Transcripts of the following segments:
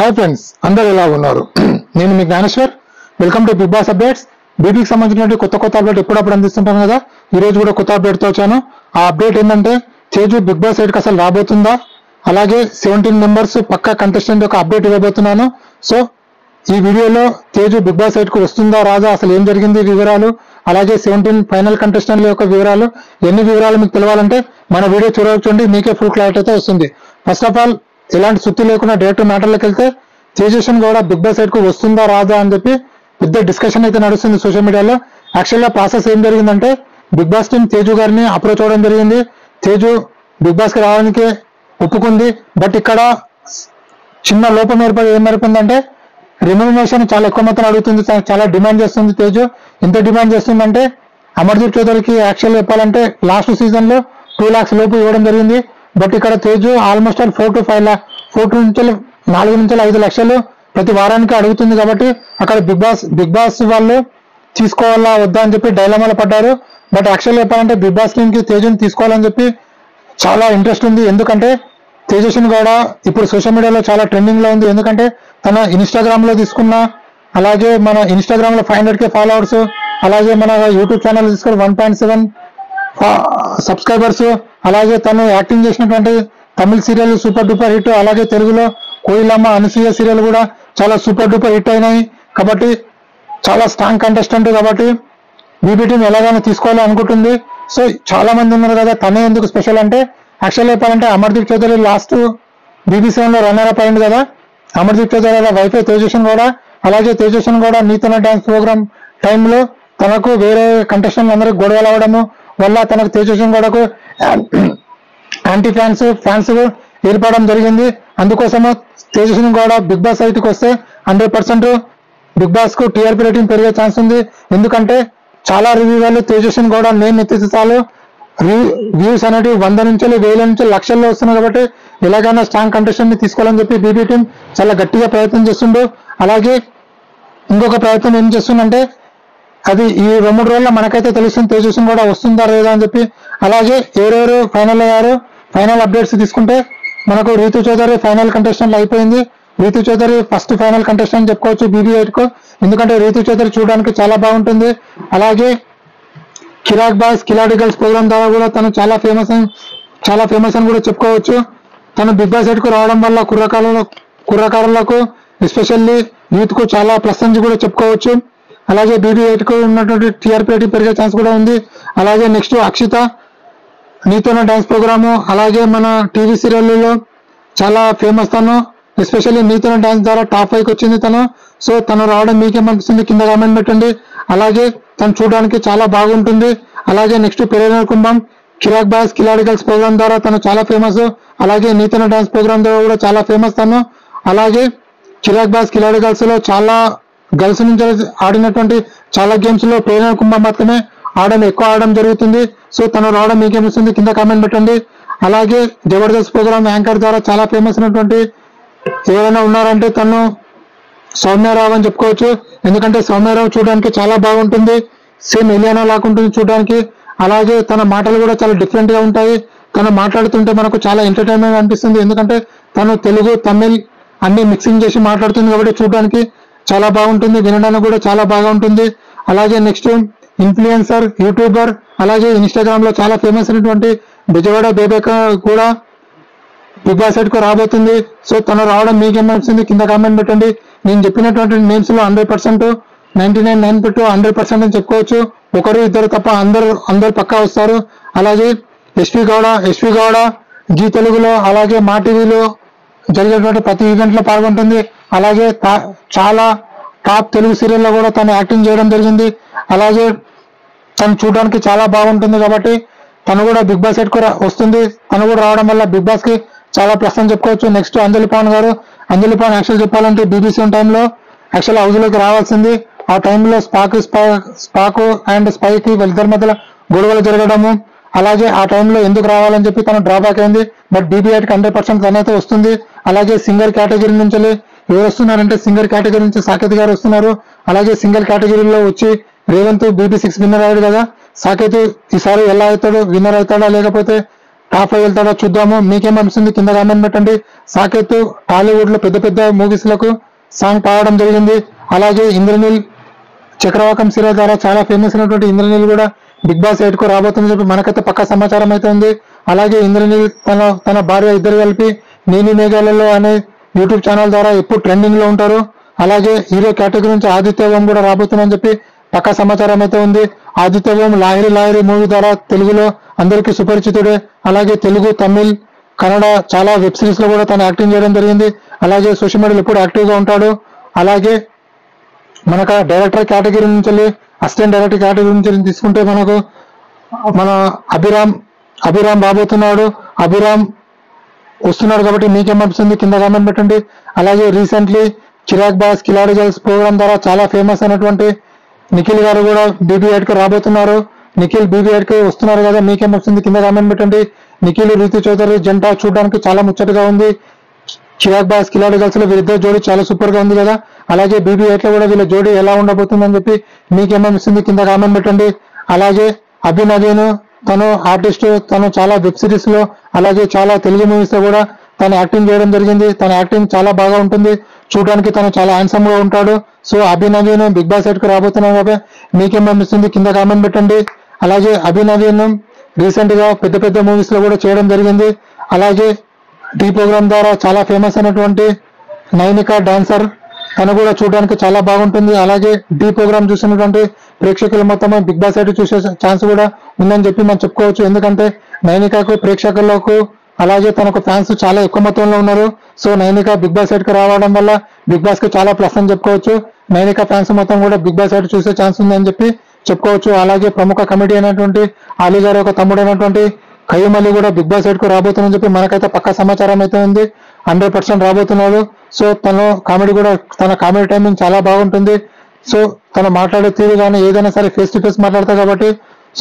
Hi friends, అందరూ ఎలా ఉన్నారు? నేను మీ Gnaneshwar. Welcome to Bigg Boss updates. బీబీకి సంబంధించిన కొత్త అప్డేట్ ఎప్పుడప్పుడు అందిస్తుంటాను కదా. ఈ రోజు కూడా కొత్త అప్డేట్తో వచ్చాను. ఆ అప్డేట్ ఏంటంటే తేజు బిగ్ బాస్ 8కి అసలు రాబోతుందా, అలాగే 17 మెంబర్స్ పక్కా కంటెస్టెంట్ యొక్క అప్డేట్ ఇవ్వబోతున్నాను. సో ఈ వీడియోలో తేజు బిగ్ బాస్ 8కు వస్తుందా రాదా, అసలు ఏం జరిగింది వివరాలు, అలాగే 17 ఫైనల్ కంటెస్టెంట్ల యొక్క వివరాలు, ఎన్ని వివరాలు మీకు తెలవాలంటే మన వీడియో చూడవచ్చండి. మీకే ఫుల్ క్లారిటీ అయితే వస్తుంది. ఫస్ట్ ఆఫ్ ఆల్ ఎలాంటి సుత్తి లేకుండా డైరెక్ట్ మ్యాటర్లోకి వెళ్తే తేజస్విన్ కూడా బిగ్ బాస్ 8కు వస్తుందా రాదా అని చెప్పి పెద్ద డిస్కషన్ అయితే నడుస్తుంది సోషల్ మీడియాలో. యాక్చువల్గా ప్రాసెస్ ఏం జరిగిందంటే బిగ్ బాస్ టీం తేజు గారిని అప్రోచ్ అవ్వడం జరిగింది. తేజు బిగ్ బాస్ కి రావడానికి ఒప్పుకుంది. బట్ ఇక్కడ చిన్న లోపం ఏమైపోయిందంటే రెమ్యునరేషన్ చాలా ఎక్కువ మొత్తం అడుగుతుంది, చాలా డిమాండ్ చేస్తుంది తేజు. ఎంత డిమాండ్ చేస్తుందంటే అమర్దీప్ చౌదరికి యాక్చువల్ చెప్పాలంటే లాస్ట్ సీజన్ లో 2 lakhs లోపు ఇవ్వడం జరిగింది. బట్ ఇక్కడ తేజు ఆల్మోస్ట్ 4 to 5 lakhs 4 నుంచి 4 నుంచి 5 లక్షలు ప్రతి వారానికి అడుగుతుంది. కాబట్టి అక్కడ బిగ్ బాస్ వాళ్ళు తీసుకోవాలా వద్దా అని చెప్పి డైలమాలో పడ్డారు. బట్ యాక్చువల్ చెప్పాలంటే బిగ్ బాస్ టీమ్ కి తేజుని తీసుకోవాలని చెప్పి చాలా ఇంట్రెస్ట్ ఉంది. ఎందుకంటే తేజస్విని కూడా ఇప్పుడు సోషల్ మీడియాలో చాలా ట్రెండింగ్ లో ఉంది. ఎందుకంటే తన ఇన్స్టాగ్రామ్ లో తీసుకున్న, అలాగే మన ఇన్స్టాగ్రామ్ లో 500K ఫాలోవర్స్, అలాగే మన యూట్యూబ్ ఛానల్ తీసుకుని 1.7 సబ్స్క్రైబర్స్, అలాగే తను యాక్టింగ్ చేసినటువంటి తమిళ సీరియల్ సూపర్ డూపర్ హిట్, అలాగే తెలుగులో కోయిలమ్మ అనసూయ సీరియల్ కూడా చాలా సూపర్ డూపర్ హిట్ అయినాయి. కాబట్టి చాలా స్ట్రాంగ్ కంటెస్టెంట్. కాబట్టి బీబీ టీం ఎలాగైనా తీసుకోవాలి అనుకుంటుంది. సో చాలా మంది ఉన్నారు కదా, తనే ఎందుకు స్పెషల్ అంటే యాక్చువల్ చెప్పాలంటే అమర్దీప్ చౌదరి లాస్ట్ BBC7 లో రన్నర్ అప్ అయింది కదా. అమర్దీప్ చౌదరి వైఫై తేజస్విన్ కూడా, అలాగే తేజస్విన్ కూడా నీతన డాన్స్ ప్రోగ్రామ్ టైంలో తనకు వేరే కంటెస్టెంట్ అందరికి గొడవలు అవ్వడము వల్ల తనకు తేజస్విన్ కూడా యాంటీ ఫ్యాన్స్ ఏర్పడడం జరిగింది. అందుకోసము తేజస్విని కూడా బిగ్ బాస్ 8కి వస్తే 100% బిగ్ బాస్ కు టీఆర్పీ రేటింగ్ పెరిగే ఛాన్స్ ఉంది. ఎందుకంటే చాలా రివ్యూ వాళ్ళు తేజస్విని కూడా నేను ఎత్తితే చాలు వ్యూస్ అనేవి 100 నుంచి 1000 నుంచి లక్షల్లో వస్తున్నాయి. కాబట్టి ఎలాగైనా స్ట్రాంగ్ కంటెస్టెంట్ ని తీసుకోవాలని చెప్పి బీబీ టీం చాలా గట్టిగా ప్రయత్నం చేస్తుండ్రు. అలాగే ఇంకొక ప్రయత్నం ఏం చేస్తుందంటే అది ఈ 2-3 రోజుల్లో మనకైతే తెలుస్తుంది తేజస్విని కూడా వస్తుందా లేదా అని చెప్పి. అలాగే ఎవరెవరు ఫైనల్ అయ్యారు, ఫైనల్ అప్డేట్స్ తీసుకుంటే మనకు రీతు చౌదరి ఫైనల్ కంటెస్టెంట్ అయిపోయింది. Rithu Chaudhary first final contestant చెప్పుకోవచ్చు BB 8కు. ఎందుకంటే రీతు చౌదరి చూడడానికి చాలా బాగుంటుంది. అలాగే కిరాక్ బాయ్స్ కిలాడి గర్ల్స్ ప్రోగ్రామ్ ద్వారా కూడా తను చాలా ఫేమస్ అని కూడా చెప్పుకోవచ్చు. తను బిగ్ బాస్ 8కు రావడం వల్ల కుర్రకారులకు ఎస్పెషల్లీ యూత్ కు చాలా ప్లస్ అని కూడా చెప్పుకోవచ్చు. అలాగే BB 8కు ఉన్నటువంటి టీఆర్పీ రేటింగ్ పెరిగే ఛాన్స్ కూడా ఉంది. అలాగే నెక్స్ట్ అక్షిత నీతోన డాన్స్ ప్రోగ్రాము, అలాగే మన టీవీ సీరియల్లో చాలా ఫేమస్ తను, ఎస్పెషల్లీ నీతోన డాన్స్ ద్వారా టాప్ 5కి వచ్చింది తను. సో తను రావడం మీకేమనిపిస్తుంది కింద కామెంట్ పెట్టండి. అలాగే తను చూడడానికి చాలా బాగుంటుంది. అలాగే నెక్స్ట్ పెరేనర్ కుంభం కిరాక్ బాయ్స్ కిలాడి గర్ల్స్ ప్రోగ్రామ్ ద్వారా తను చాలా ఫేమస్. అలాగే నీతోన డాన్స్ ప్రోగ్రామ్ ద్వారా కూడా చాలా ఫేమస్ తను. అలాగే కిరాక్ బాయ్స్ కిలాడి గర్ల్స్ లో చాలా గర్ల్స్ నుంచి ఆడినటువంటి చాలా గేమ్స్ లో ప్రేరణ కుంభం మాత్రమే ఎక్కువ ఆడడం జరుగుతుంది. సో తను రావడం మీకేమిస్తుంది కింద కామెంట్ పెట్టండి. అలాగే జబర్దస్త్ ప్రోగ్రామ్ యాంకర్ ద్వారా చాలా ఫేమస్ అయినటువంటి ఎవరైనా ఉన్నారంటే తను సౌమ్యారావు అని చెప్పుకోవచ్చు. ఎందుకంటే సౌమ్యారావు చూడడానికి చాలా బాగుంటుంది, సేమ్ ఎలియానా లాగుంటుంది చూడడానికి. అలాగే తన మాటలు కూడా చాలా డిఫరెంట్ గా ఉంటాయి. తను మాట్లాడుతుంటే మనకు చాలా ఎంటర్టైన్మెంట్ అనిపిస్తుంది. ఎందుకంటే తను తెలుగు తమిళ్ అన్ని మిక్సింగ్ చేసి మాట్లాడుతుంది కాబట్టి చూడడానికి చాలా బాగుంటుంది, వినడానికి కూడా చాలా బాగా ఉంటుంది. అలాగే నెక్స్ట్ ఇన్ఫ్లుయెన్సర్ యూట్యూబర్, అలాగే ఇన్స్టాగ్రామ్ లో చాలా ఫేమస్ అయినటువంటి బెజవాడ బేబేక కూడా బిగ్ బాస్ 8కు రాబోతుంది. సో తను రావడం మీకేమనిపిస్తుంది కింద కామెంట్ పెట్టండి. నేను చెప్పినటువంటి నేమ్స్ లో 100% 99.9% అని చెప్పుకోవచ్చు. ఒకరు ఇద్దరు తప్ప అందరు పక్కా వస్తారు. అలాగే ఎస్పీ గౌడ జీ తెలుగులో, అలాగే మా టీవీలో జరిగేటువంటి ప్రతి ఈవెంట్ లో పాల్గొంటుంది. అలాగే చాలా టాప్ తెలుగు సీరియల్లో కూడా తను యాక్టింగ్ చేయడం జరిగింది. అలాగే తను చూడడానికి చాలా బాగుంటుంది. కాబట్టి తను కూడా బిగ్ బాస్ 8కు వస్తుంది. తను కూడా రావడం వల్ల బిగ్ బాస్ కి చాలా ప్లస్ అని చెప్పుకోవచ్చు. నెక్స్ట్ అంజలి పవన్ గారు. అంజలి పవన్ యాక్చువల్ చెప్పాలంటే BBC1 టైంలో యాక్చువల్ హౌస్ లోకి రావాల్సింది. ఆ టైంలో స్పాకు అండ్ స్పైకి వీళ్ళిద్దరి మధ్యలో గొడవలు జరగడము, అలాగే ఆ టైంలో ఎందుకు రావాలని చెప్పి తను డ్రాబ్యాక్ అయింది. బట్ BB 8కి 100% తనైతే వస్తుంది. అలాగే సింగర్ కేటగిరీ నుంచి ఎవరు వస్తున్నారంటే సింగర్ కేటగిరీ నుంచి సాకేత్ గారు వస్తున్నారు. అలాగే సింగర్ కేటగిరీలో వచ్చి రేవంత్ BB6 విన్నర్ అయ్యాడు కదా. సాకేత్ ఈసారి ఎలా అవుతాడు, విన్నర్ అవుతాడా లేకపోతే టాప్ 5 వెళ్తాడో చూద్దాము. మీకేమనిపిస్తుంది కింద కామెంట్ పెట్టండి. సాకేత్ టాలీవుడ్ లో పెద్ద పెద్ద మూవీస్ లకు సాంగ్ పాడడం జరిగింది. అలాగే ఇంద్రనీల్ చక్రవాకం సీరియల్ ద్వారా చాలా ఫేమస్ అయినటువంటి ఇంద్రనీల్ కూడా బిగ్ బాస్ 8 కు రాబోతుందని చెప్పి మనకైతే పక్కా సమాచారం అయితే ఉంది. అలాగే ఇంద్రనీల్ తన భార్య ఇద్దరు కలిపి నీలి మేఘాలలో అనే యూట్యూబ్ ఛానల్ ద్వారా ఎప్పుడు ట్రెండింగ్ లో ఉంటారు. అలాగే హీరో కేటగిరీ నుంచి ఆదిత్య ఓం కూడా రాబోతుందని చెప్పి పక్కా సమాచారం అయితే ఉంది. ఆదిత్య ఓం లాహిరి లాహిరి మూవీ ద్వారా తెలుగులో అందరికీ సుపరిచితుడే. అలాగే తెలుగు, తమిళ్, కన్నడ చాలా వెబ్ సిరీస్ లో కూడా తను యాక్టింగ్ చేయడం జరిగింది. అలాగే సోషల్ మీడియాలో ఎప్పుడు యాక్టివ్ గా ఉంటాడు. అలాగే మనకు డైరెక్టర్ కేటగిరీ నుంచి అసిస్టెంట్ డైరెక్టర్ కేటగిరీ నుంచి తీసుకుంటే మనకు మన అభిరామ్ రాబోతున్నాడు. అభిరామ్ వస్తున్నాడు కాబట్టి మీకేమనిపిస్తుంది కింద కామెంట్ పెట్టండి. అలాగే recently Chirag boss Kiladi girls program ద్వారా చాలా ఫేమస్ అయినటువంటి నిఖిల్ గారు కూడా BB8 కు రాబోతున్నారు. నిఖిల్ BB8 కి వస్తున్నారు కదా, మీకేమొస్తుంది కింద కామెంట్ పెట్టండి. నిఖిల్, రీతు చౌదరి జంట చూడడానికి చాలా ముచ్చటగా ఉంది. చిరాగ్ బాస్ కిలాడి గర్ల్స్ లో వీరిద్దరు జోడీ చాలా సూపర్ గా ఉంది కదా. అలాగే BB8 లో కూడా వీళ్ళ జోడీ ఎలా ఉండబోతుందని చెప్పి మీకేమనిపిస్తుంది కింద కామెంట్ పెట్టండి. అలాగే అభినవీన్ తను ఆర్టిస్ట్, తను చాలా వెబ్ సిరీస్ లో అలాగే చాలా తెలుగు మూవీస్ లో కూడా తను యాక్టింగ్ చేయడం జరిగింది. తన యాక్టింగ్ చాలా బాగా ఉంటుంది. చూడడానికి తను చాలా హ్యాండ్సమ్ గా ఉంటాడు. సో అభినవీన్ బిగ్ బాస్ 8 కు రాబోతున్నాం కాబట్టి మీకేమనిపిస్తుంది కింద కామెంట్ పెట్టండి. అలాగే అభినవీన్ రీసెంట్ గా పెద్ద పెద్ద మూవీస్ లో కూడా చేయడం జరిగింది. అలాగే టీ ప్రోగ్రామ్ ద్వారా చాలా ఫేమస్ అయినటువంటి నైనిక డాన్సర్, తను కూడా చూడడానికి చాలా బాగుంటుంది. అలాగే టీ ప్రోగ్రామ్ చూసినటువంటి ప్రేక్షకులు మొత్తం బిగ్ బాస్ 8 చూసే ఛాన్స్ కూడా ఉందని చెప్పి మనం చెప్పుకోవచ్చు. ఎందుకంటే నైనికకు ప్రేక్షకులకు అలాగే తనకు ఫ్యాన్స్ చాలా ఎక్కువ మొత్తంలో ఉన్నారు. సో నైనిక బిగ్ బాస్ 8 కు రావడం వల్ల బిగ్ బాస్ కి చాలా ప్లస్ అని చెప్పుకోవచ్చు. నైనిక ఫ్యాన్స్ మొత్తం కూడా బిగ్ బాస్ 8 చూసే ఛాన్స్ ఉందని చెప్పి చెప్పుకోవచ్చు. అలాగే ప్రముఖ కమిటీ అయినటువంటి అలీ గారి ఒక తమ్ముడు అయినటువంటి ఖయ్యూమ్ అలీ కూడా బిగ్ బాస్ 8 కు రాబోతుందని చెప్పి మనకైతే పక్కా సమాచారం అయితే ఉంది. 100% రాబోతున్నాడు. సో తను కామెడీ కూడా, తన కామెడీ టైమింగ్ చాలా బాగుంటుంది. సో తను మాట్లాడే తీరు కానీ ఏదైనా సరే ఫేస్ టు ఫేస్ మాట్లాడతాడు కాబట్టి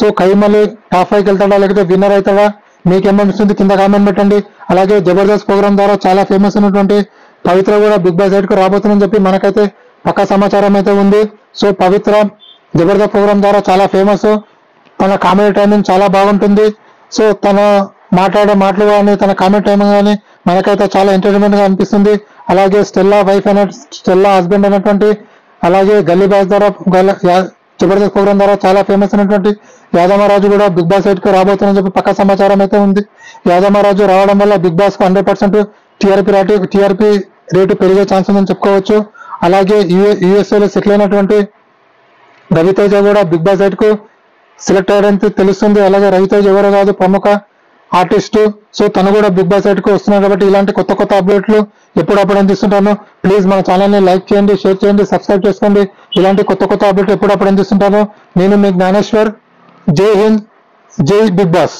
సో ఖయ్యూమ్ అలీ టాప్ 5 కి వెళ్తాడా లేకపోతే విన్నర్ అవుతాడా మీకేమనిపిస్తుంది కింద కామెంట్ పెట్టండి. అలాగే జబర్దస్త్ ప్రోగ్రామ్ ద్వారా చాలా ఫేమస్ అయినటువంటి పవిత్ర కూడా బిగ్ బాస్ 8 కు రాబోతుందని చెప్పి మనకైతే పక్కా సమాచారం అయితే ఉంది. సో పవిత్ర జబర్దస్త్ ప్రోగ్రామ్ ద్వారా చాలా ఫేమస్, తన కామెడీ టైమింగ్ చాలా బాగుంటుంది. సో తన మాట్లాడే మాటలు కానీ తన కామెడీ టైమింగ్ కానీ మనకైతే చాలా ఎంటర్టైన్మెంట్ గా అనిపిస్తుంది. అలాగే స్టెల్లా వైఫ్ స్టెల్లా హస్బెండ్ అయినటువంటి అలాగే గల్లీ బాస్ ద్వారా జబర్దస్త్ ప్రోగ్రామ్ ద్వారా చాలా ఫేమస్ అయినటువంటి యాదమరాజు కూడా బిగ్ బాస్ 8 కు రాబోతుందని చెప్పి పక్కా సమాచారం అయితే ఉంది. యాదమరాజు రావడం వల్ల బిగ్ బాస్ కు 100% టీఆర్పీ రేటు పెరిగే ఛాన్స్ ఉందని చెప్పుకోవచ్చు. అలాగే USA లో సెటిల్ అయినటువంటి రవితేజ కూడా బిగ్ బాస్ 8 కు సెలెక్ట్ అయ్యారని తెలుస్తుంది. అలాగే రవితేజ ఎవరో కాదు, ప్రముఖ ఆర్టిస్ట్. సో తను కూడా బిగ్ బాస్ 8 కు వస్తున్నాడు కాబట్టి ఇలాంటి కొత్త కొత్త అప్డేట్లు ఎప్పుడప్పుడు అందిస్తుంటాను. ప్లీజ్ మన ఛానల్ ని లైక్ చేయండి, షేర్ చేయండి, సబ్స్క్రైబ్ చేసుకోండి. ఇలాంటి కొత్త కొత్త అప్డేట్లు ఎప్పుడప్పుడు అందిస్తుంటాను. నేను మీ జ్ఞానేశ్వర్. జై హింద్, జై బిగ్ బాస్.